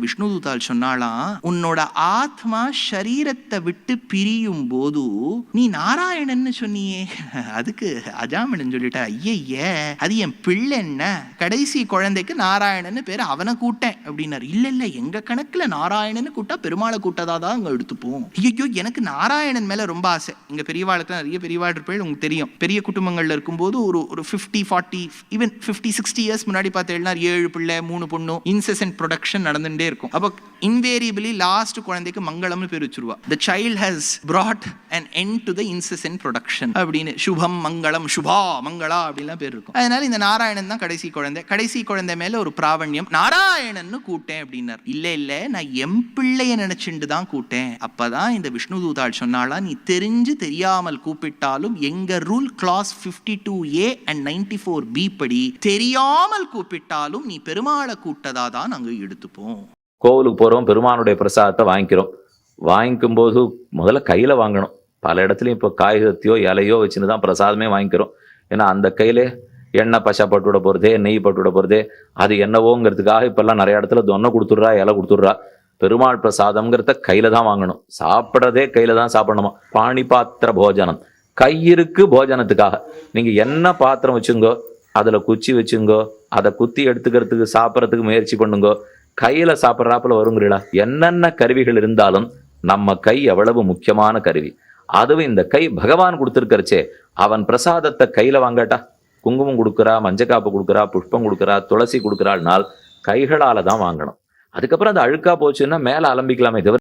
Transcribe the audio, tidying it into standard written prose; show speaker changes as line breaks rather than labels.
விஷ்ணு தூதால் சொன்னாலாம், உன்னோட ஆத்மா சரீரத்தை விட்டு பிரியும் போது நீ நாராயணன்னு சொன்னியே, அதுக்கு அஜாமிடன் சொல்லிட்ட, ஐய அது என் பிள்ளை, என்ன கடைசி குழந்தைக்கு நாராயணன்னு பேரு, அவனை கூட்டேன் அப்படின்னாரு. இல்ல எங்க கணக்குல நாராயணன்னு கூட்டா பெருமாளை கூட்டதாதான் அங்க எடுத்துப்போம். ஐயோ எனக்கு நாராயணன் மேல ரொம்ப ஆசை. இங்க பெரியவாளுக்கு நிறைய பெரியவாள் இருப்பேன், உங்களுக்கு தெரியும். பெரிய குடும்பங்கள்ல இருக்கும்போது ஒரு 50-40 ஈவன் 50-60 இயர்ஸ் முன்னாடி பார்த்தேன்னா 7 பிள்ளை 3 பொண்ணு இன்செசன்ட் ப்ரொடக்ஷன் நடந்துட்டே இருக்கும். அப்போ இன்வேரியபிளி லாஸ்ட் குழந்தைக்கு மங்களம்னு பேர் வச்சிருவா. The child has brought an end to the incessant production அப்படின்னு சுபம் மங்களம் சுபா மங்களா அப்படின்லாம் பேர் இருக்கும். அதனால இந்த நாராயணன் தான் கடைசி குழந்தை. கடைசி குழந்தை மேல ஒரு பிராவண்யம், நாராயணன்னு கூட்டேன் அப்படின்னார். இல்ல நான் எம் பிள்ளைய நினைச்சுட்டு தான் கூட்டேன். அப்பதான் இந்த விஷ்ணு தூதாள் சொன்னாலா, நீ தெரிஞ்சு தெரியாமல் கூப்பிட்டாலும் எங்க rule class 52A and 94B படி தெரியாமல் கூப்பிட்டாலும் நீ பெருமாளை கூட்டதா தான் நாங்க எடுத்துப்போம்.
கோவிலுக்கு போறோம், பெருமானுடைய பிரசாதத்தை வாங்கிக்கிறோம். வாங்கிக்கும் போது முதல்ல கையில வாங்கணும். பல இடத்துலையும் இப்போ காய்கறியோ இலையோ வச்சுன்னு தான் பிரசாதமே வாங்கிக்கிறோம். ஏன்னா அந்த கையில எண்ணெய் பசை பட்டு விட போறதே, நெய் பட்டு விட போறதே, அது என்னவோங்கிறதுக்காக இப்பெல்லாம் நிறைய இடத்துல தொன்னை கொடுத்துட்றா, இலை கொடுத்துட்றா. பெருமாள் பிரசாதம்ங்கிறத கையில தான் வாங்கணும். சாப்பிட்றதே கையில தான் சாப்பிடணுமா. பாணி பாத்திர போஜனம், கையிருக்கு போஜனத்துக்காக. நீங்க என்ன பாத்திரம் வச்சுங்கோ, அதுல குச்சி வச்சுங்கோ, அதை குத்தி எடுத்துக்கிறதுக்கு சாப்பிட்றதுக்கு முயற்சி பண்ணுங்கோ. கையில சாப்பிட்றாப்புல வருங்கிறீங்களா? என்னென்ன கருவிகள் இருந்தாலும் நம்ம கை எவ்வளவு முக்கியமான கருவி. அதுவும் இந்த கை பகவான் கொடுத்துருக்கிறச்சே, அவன் பிரசாதத்தை கையில வாங்கட்டா. குங்குமம் கொடுக்குறா, மஞ்சக்காப்பு கொடுக்குறா, புஷ்பம் கொடுக்குறா, துளசி கொடுக்குறாள்னால் கைகளால தான் வாங்கணும். அதுக்கப்புறம் அது அழுக்கா போச்சுன்னா மேல அலம்பிக்கலாமே தவிர